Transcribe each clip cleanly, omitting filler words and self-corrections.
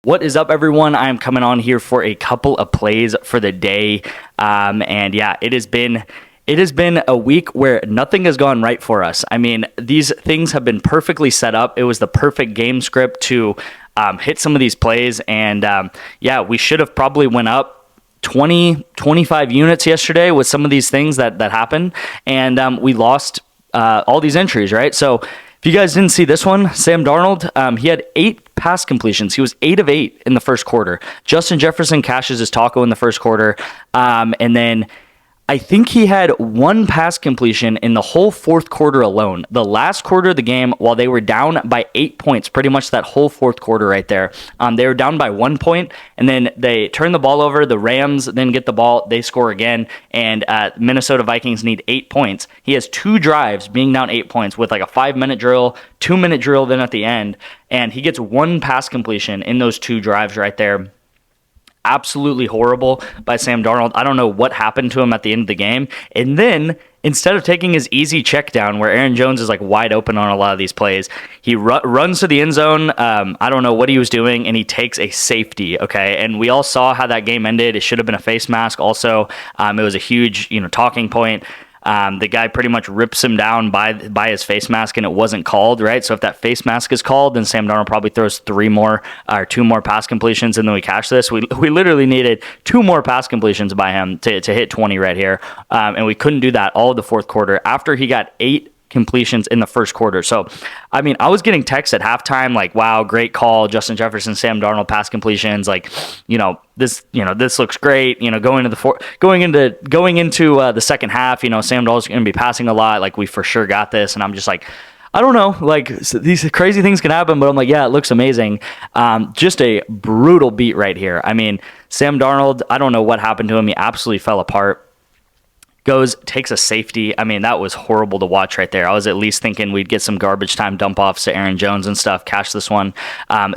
What is up, everyone? I'm coming on here for a couple of plays for the day. And yeah, it has been a week where nothing has gone right for us. I mean, these things have been perfectly set up. It was the perfect game script to hit some of these plays. And yeah, we should have probably went up 20, 25 units yesterday with some of these things that happened. And we lost all these entries, right? So if you guys didn't see this one, Sam Darnold, he had 8 pass completions. He was 8 of 8 in the first quarter. Justin Jefferson cashes his taco in the first quarter. And then I think he had 1 pass completion in the whole fourth quarter alone. The last quarter of the game, while they were down by 8 points, pretty much that whole fourth quarter right there. They were down by 1 point, and then they turn the ball over. The Rams then get the ball. They score again, and Minnesota Vikings need 8 points. He has 2 drives being down 8 points with like a 5-minute drill, 2-minute drill then at the end, and he gets 1 pass completion in those 2 drives right there. Absolutely horrible by Sam Darnold. I don't know what happened to him at the end of the game. And then instead of taking his easy check down where Aaron Jones is like wide open on a lot of these plays, he runs to the end zone. I don't know what he was doing, and he takes a safety. Okay, and we all saw how that game ended. It should have been a face mask. Also, it was a huge talking point. The guy pretty much rips him down by his face mask, and it wasn't called, right? So if that face mask is called, then Sam Darnold probably throws 2 more pass completions, and then we cash this. We literally needed 2 more pass completions by him to hit 20 right here, and we couldn't do that all of the fourth quarter after he got 8 completions in the first quarter. So, I mean, I was getting texts at halftime like, wow, great call, Justin Jefferson, Sam Darnold pass completions, like, this looks great, going into the second half, Sam Darnold's going to be passing a lot, like we for sure got this. And I'm just like, I don't know, like these crazy things can happen, but I'm like, yeah, it looks amazing. Just a brutal beat right here. I mean, Sam Darnold, I don't know what happened to him. He absolutely fell apart. Takes a safety. I mean, that was horrible to watch right there. I was at least thinking we'd get some garbage time dump offs to Aaron Jones and stuff. Cash this one.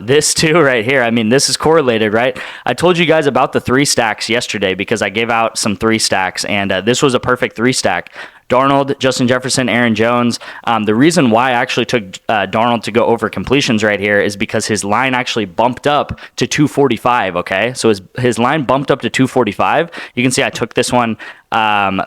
This too right here. I mean, this is correlated, right? I told you guys about the 3 stacks yesterday because I gave out some 3 stacks, and this was a perfect 3 stack. Darnold, Justin Jefferson, Aaron Jones. The reason why I actually took Darnold to go over completions right here is because his line actually bumped up to 245, okay? So his line bumped up to 245. You can see I took this one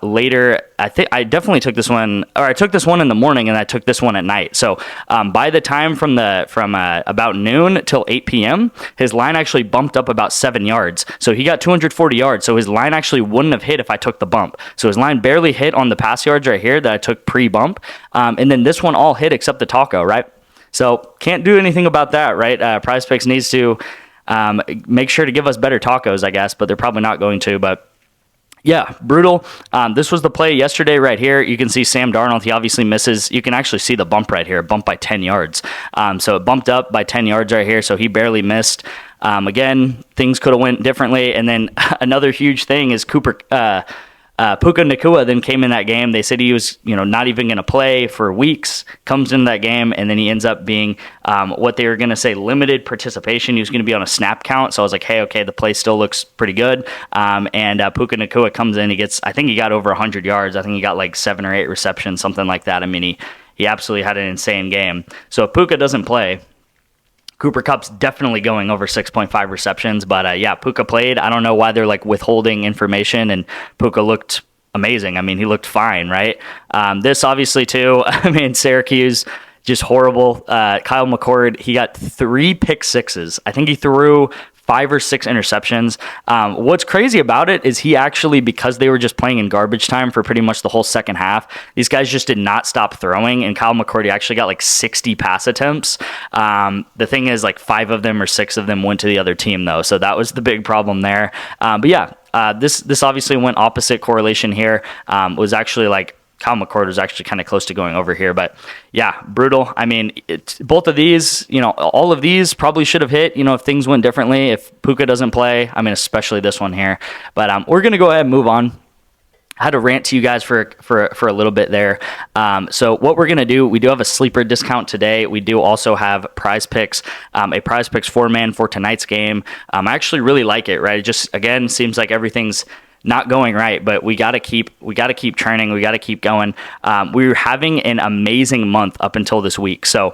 later. I think I definitely took this one, or I took this one in the morning and I took this one at night. So by the time from about noon till 8 p.m., his line actually bumped up about 7 yards. So he got 240 yards. So his line actually wouldn't have hit if I took the bump. So his line barely hit on the pass yards right here that I took pre-bump. And then this one all hit except the taco, right? So can't do anything about that, right? PrizePicks needs to make sure to give us better tacos, I guess, but they're probably not going to. But yeah, brutal. This was the play yesterday right here. You can see Sam Darnold. He obviously misses. You can actually see the bump right here, bump by 10 yards. So it bumped up by 10 yards right here, so he barely missed. Again, things could have went differently. And then another huge thing is Puka Nacua then came in that game. They said he was, not even going to play for weeks, comes into that game, and then he ends up being what they were going to say limited participation. He was going to be on a snap count. So I was like, hey, okay, the play still looks pretty good. And Puka Nacua comes in. I think he got over 100 yards. I think he got like 7 or 8 receptions, something like that. I mean, he absolutely had an insane game. So if Puka doesn't play, Cooper Kupp's definitely going over 6.5 receptions, but yeah, Puka played. I don't know why they're like withholding information, and Puka looked amazing. I mean, he looked fine, right? This obviously too, I mean, Syracuse, just horrible. Kyle McCord, he got 3 pick sixes. I think he threw 5 or 6 interceptions. What's crazy about it is he actually, because they were just playing in garbage time for pretty much the whole second half, these guys just did not stop throwing, and Kyle McCord actually got like 60 pass attempts. The thing is, like 5 of them or 6 of them went to the other team though, so that was the big problem there. But yeah, this obviously went opposite correlation here. Was actually like Kyle McCord was actually kind of close to going over here, but yeah, brutal. I mean, both of these, all of these probably should have hit, if things went differently, if Puka doesn't play. I mean, especially this one here. But we're going to go ahead and move on. I had to rant to you guys for a little bit there. So what we're going to do, we do have a sleeper discount today. We do also have PrizePicks, a PrizePicks 4-man for tonight's game. I actually really like it, right? It just, again, seems like everything's not going right, but we got to keep churning. We got to keep going. We were having an amazing month up until this week. So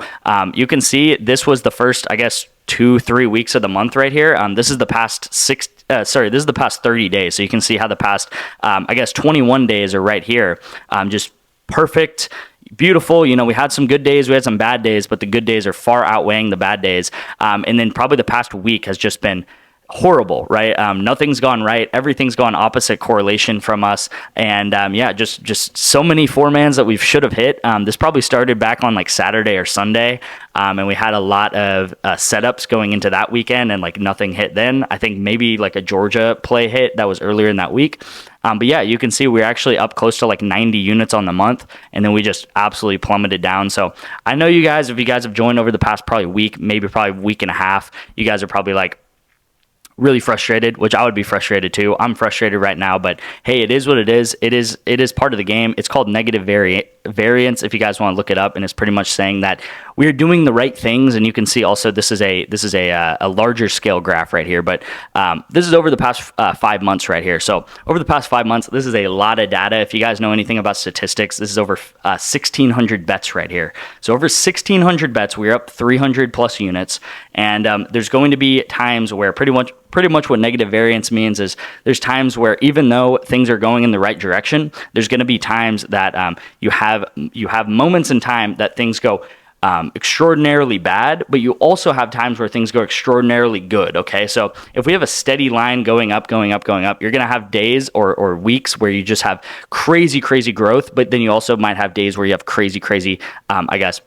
you can see this was the first, I guess, 2-3 weeks of the month right here. This is the past this is the past 30 days. So you can see how the past, I guess 21 days are right here. Just perfect, beautiful. You know, we had some good days, we had some bad days, but the good days are far outweighing the bad days. And then probably the past week has just been horrible, right? Nothing's gone right. Everything's gone opposite correlation from us. And yeah, just so many 4-mans that we should have hit. This probably started back on like Saturday or Sunday. And we had a lot of setups going into that weekend and like nothing hit then. I think maybe like a Georgia play hit that was earlier in that week. But yeah, you can see we're actually up close to like 90 units on the month, and then we just absolutely plummeted down. So I know you guys, if you guys have joined over the past probably week, maybe probably week and a half, you guys are probably like really frustrated, which I would be frustrated too. I'm frustrated right now, but hey, it is what it is. It is part of the game. It's called negative variance if you guys want to look it up, and it's pretty much saying that we're doing the right things. And you can see also this is a larger scale graph right here, but this is over the past 5 months right here. So over the past 5 months, this is a lot of data. If you guys know anything about statistics, this is over 1,600 bets right here. So over 1,600 bets, we're up 300 plus units, and there's going to be times where pretty much what negative variance means is there's times where even though things are going in the right direction, there's going to be times that you have moments in time that things go extraordinarily bad, but you also have times where things go extraordinarily good. Okay, so if we have a steady line going up, you're going to have days or weeks where you just have crazy growth, but then you also might have days where you have crazy I guess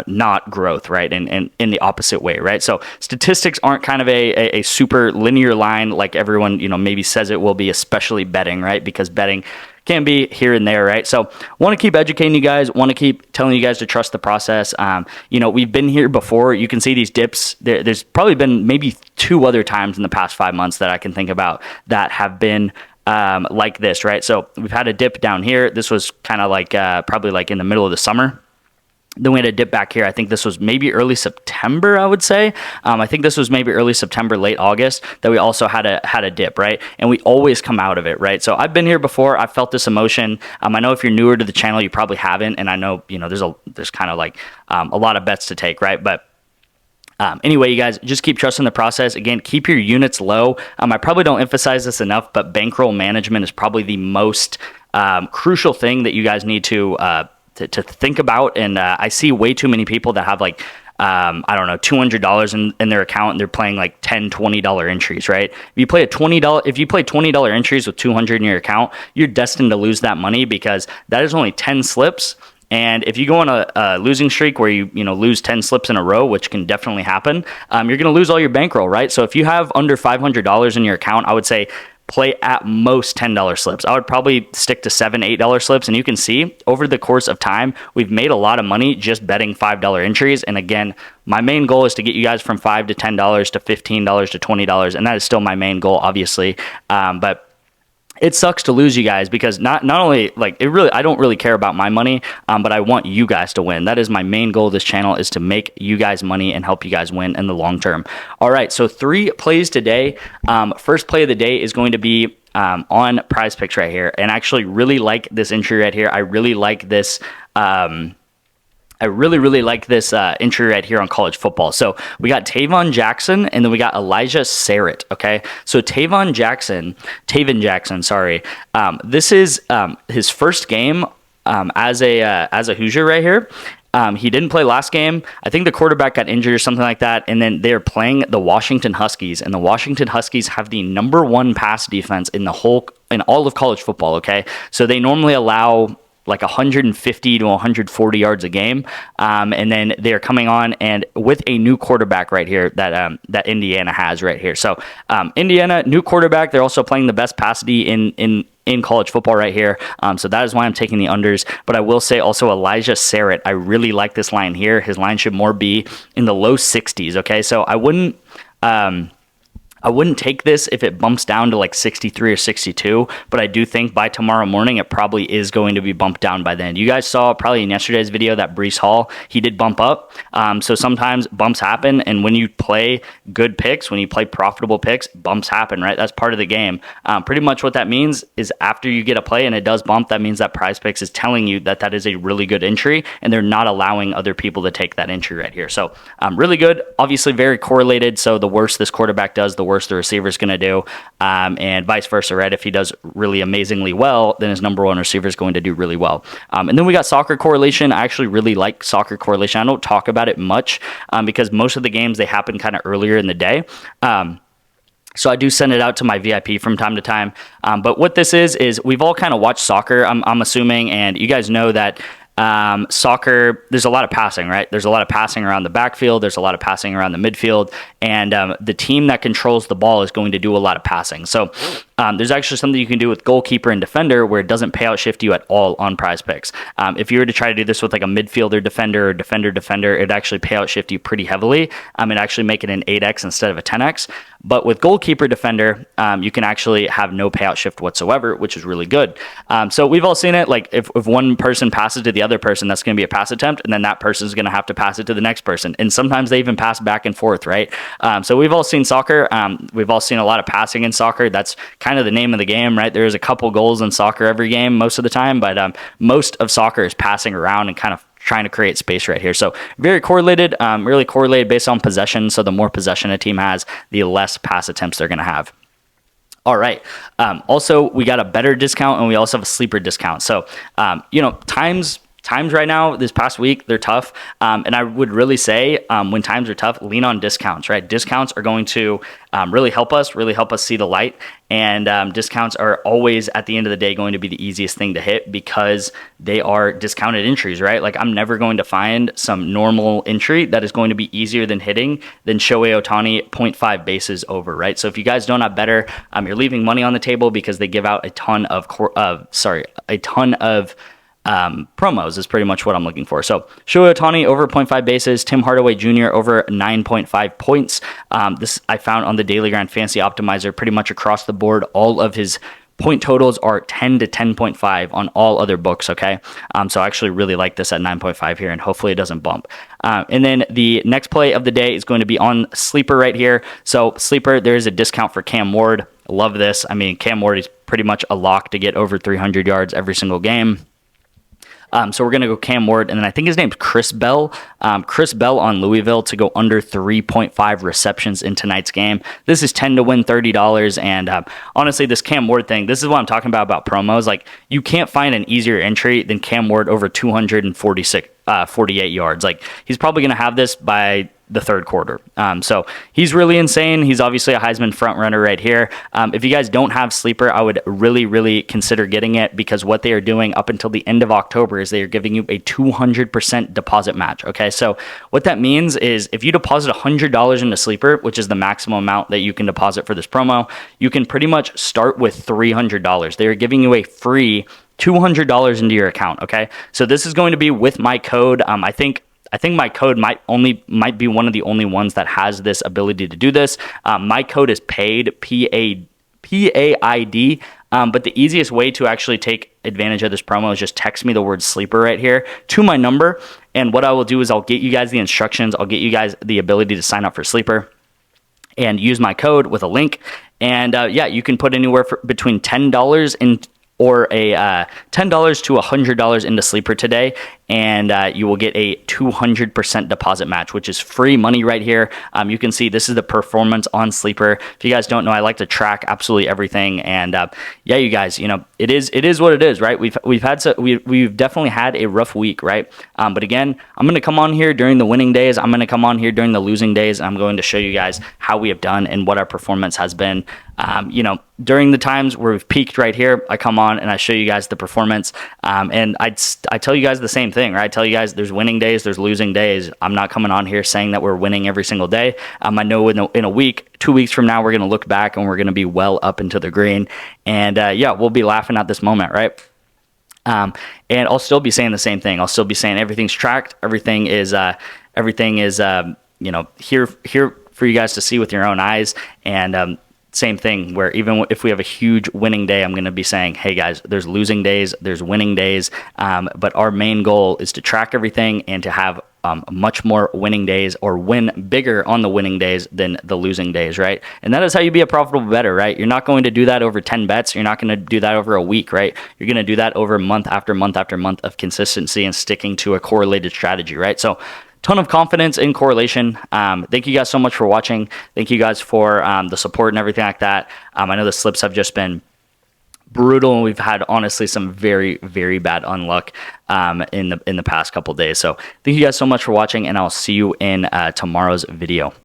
not growth, right? And in the opposite way, right? So statistics aren't kind of a super linear line like everyone, you know, maybe says it will be, especially betting, right? Because betting can be here and there, right? So want to keep educating you guys, want to keep telling you guys to trust the process. You know, we've been here before. You can see these dips. There's probably been maybe 2 other times in the past 5 months that I can think about that have been like this, right? So we've had a dip down here. This was kind of like probably like in the middle of the summer. Then we had a dip back here. I think this was maybe early September, I would say. I think this was maybe early September, late August, that we also had a dip, right? And we always come out of it, right? So I've been here before. I've felt this emotion. I know if you're newer to the channel, you probably haven't. And I know, you know, there's kind of like a lot of bets to take, right? But anyway, you guys, just keep trusting the process. Again, keep your units low. I probably don't emphasize this enough, but bankroll management is probably the most crucial thing that you guys need to think about. And I see way too many people that have like I don't know, $200 in their account, and they're playing like $10, $20 entries, right? If you play $20 entries with 200 in your account, you're destined to lose that money, because that is only 10 slips. And if you go on a losing streak where you lose 10 slips in a row, which can definitely happen, you're going to lose all your bankroll, right? So if you have under $500 in your account, I would say play at most $10 slips. I would probably stick to $7, $8 slips. And you can see over the course of time, we've made a lot of money just betting $5 entries. And again, my main goal is to get you guys from $5 to $10 to $15 to $20. And that is still my main goal, obviously. But it sucks to lose you guys, because not only like I don't really care about my money, but I want you guys to win. That is my main goal of this channel, is to make you guys money and help you guys win in the long term. All right, so 3 plays today. First play of the day is going to be on PrizePicks right here, and I actually really like this entry right here. I really like this. I really like this entry right here on college football. So we got Taven Jackson, and then we got Elijah Sarrett. Okay, so Taven Jackson. Sorry, this is his first game as a Hoosier right here. He didn't play last game. I think the quarterback got injured or something like that. And then they're playing the Washington Huskies, and the Washington Huskies have the #1 pass defense in all of college football. Okay, so they normally allow like 150 to 140 yards a game, and then they're coming on and with a new quarterback right here that Indiana has right here. So Indiana, new quarterback. They're also playing the best pass D in college football right here. So that is why I'm taking the unders. But I will say also Elijah Sarrett, I really like this line here. His line should more be in the low 60s. Okay, so I wouldn't I wouldn't take this if it bumps down to like 63 or 62, but I do think by tomorrow morning it probably is going to be bumped down by then. You guys saw probably in yesterday's video that Breece Hall, he did bump up. So sometimes bumps happen, and when you play good picks, when you play profitable picks, bumps happen, right? That's part of the game. Pretty much what that means is after you get a play and it does bump, that means that PrizePicks is telling you that that is a really good entry, and they're not allowing other people to take that entry right here. So really good, obviously very correlated. So the worse this quarterback does, the worse the receiver is going to do, and vice versa, right? If he does really amazingly well, then his number one receiver is going to do really well. And then we got soccer correlation. I actually really like soccer correlation. I don't talk about it much because most of the games, they happen kind of earlier in the day. So I do send it out to my VIP from time to time. But what this is we've all kind of watched soccer, I'm assuming, and you guys know that soccer, there's a lot of passing, right? There's a lot of passing around the backfield. There's a lot of passing around the midfield. And the team that controls the ball is going to do a lot of passing. So there's actually something you can do with goalkeeper and defender where it doesn't payout shift you at all on PrizePicks. If you were to try to do this with like a midfielder defender or defender, it'd actually payout shift you pretty heavily. It'd actually make it an 8x instead of a 10x. But with goalkeeper defender, you can actually have no payout shift whatsoever, which is really good. So we've all seen it. Like if one person passes to the other person, that's going to be a pass attempt, and then that person is going to have to pass it to the next person. And sometimes they even pass back and forth, right? So we've all seen soccer. We've all seen a lot of passing in soccer. That's kind of the name of the game, right? There's a couple goals in soccer every game most of the time, but most of soccer is passing around and kind of trying to create space right here. So very correlated, really correlated based on possession. So the more possession a team has, the less pass attempts they're going to have. All right. Also, we got a better discount, and we also have a sleeper discount. So, times right now, this past week, they're tough. And I would really say when times are tough, lean on discounts, right? Discounts are going to really help us see the light. And discounts are always, at the end of the day, going to be the easiest thing to hit because they are discounted entries, right? Like I'm never going to find some normal entry that is going to be easier than hitting than Shohei Ohtani 0.5 bases over, right? So if you guys don't have better, you're leaving money on the table because they give out a ton of promos is pretty much what I'm looking for. So Shohei Ohtani over 0.5 bases, Tim Hardaway Jr. over 9.5 points. This I found on the Daily Grind Fantasy Optimizer pretty much across the board. All of his point totals are 10 to 10.5 on all other books, okay? So I actually really like this at 9.5 here, and hopefully it doesn't bump. And then the next play of the day is going to be on Sleeper right here. So Sleeper, there is a discount for Cam Ward. I love this. I mean, Cam Ward is pretty much a lock to get over 300 yards every single game. So we're going to go Cam Ward, and then I think his name's Chris Bell. Chris Bell on Louisville to go under 3.5 receptions in tonight's game. This is 10 to win $30, and honestly, this Cam Ward thing, this is what I'm talking about promos. Like, you can't find an easier entry than Cam Ward over 48 yards. Like, he's probably going to have this by the third quarter. So he's really insane. He's obviously a Heisman front runner right here. If you guys don't have Sleeper, I would really, really consider getting it because what they are doing up until the end of October is they are giving you a 200% deposit match. Okay, so what that means is if you deposit $100 into Sleeper, which is the maximum amount that you can deposit for this promo, you can pretty much start with $300. They are giving you a free $200 into your account. Okay, so this is going to be with my code. I think my code might be one of the only ones that has this ability to do this. My code is PAID, PAID. But the easiest way to actually take advantage of this promo is just text me the word sleeper right here to my number. And what I will do is I'll get you guys the instructions. I'll get you guys the ability to sign up for Sleeper and use my code with a link. And you can put anywhere between $10 or a $10 to $100 into Sleeper today, and you will get a 200% deposit match, which is free money right here. You can see this is the performance on Sleeper. If you guys don't know, I like to track absolutely everything, and you guys, it is what it is, right? We've definitely had a rough week, right? But again, I'm going to come on here during the winning days. I'm going to come on here during the losing days, and I'm going to show you guys how we have done and what our performance has been. During the times where we've peaked right here, I come on and I show you guys the performance. And I tell you guys the same thing, right? I tell you guys there's winning days, there's losing days. I'm not coming on here saying that we're winning every single day. I know in a week, 2 weeks from now, we're going to look back and we're going to be well up into the green. And we'll be laughing at this moment, right? And I'll still be saying the same thing. I'll still be saying everything's tracked. Everything is here for you guys to see with your own eyes. And same thing, where even if we have a huge winning day, I'm going to be saying, hey guys, there's losing days, there's winning days, but our main goal is to track everything and to have much more winning days, or win bigger on the winning days than the losing days, right? And that is how you be a profitable bettor, right? You're not going to do that over 10 bets. You're not going to do that over a week, right? You're going to do that over month after month after month of consistency and sticking to a correlated strategy, right? So ton of confidence in correlation. Thank you guys so much for watching. Thank you guys for the support and everything like that. I know the slips have just been brutal, and we've had honestly some very, very bad unluck in the past couple days. So thank you guys so much for watching, and I'll see you in tomorrow's video.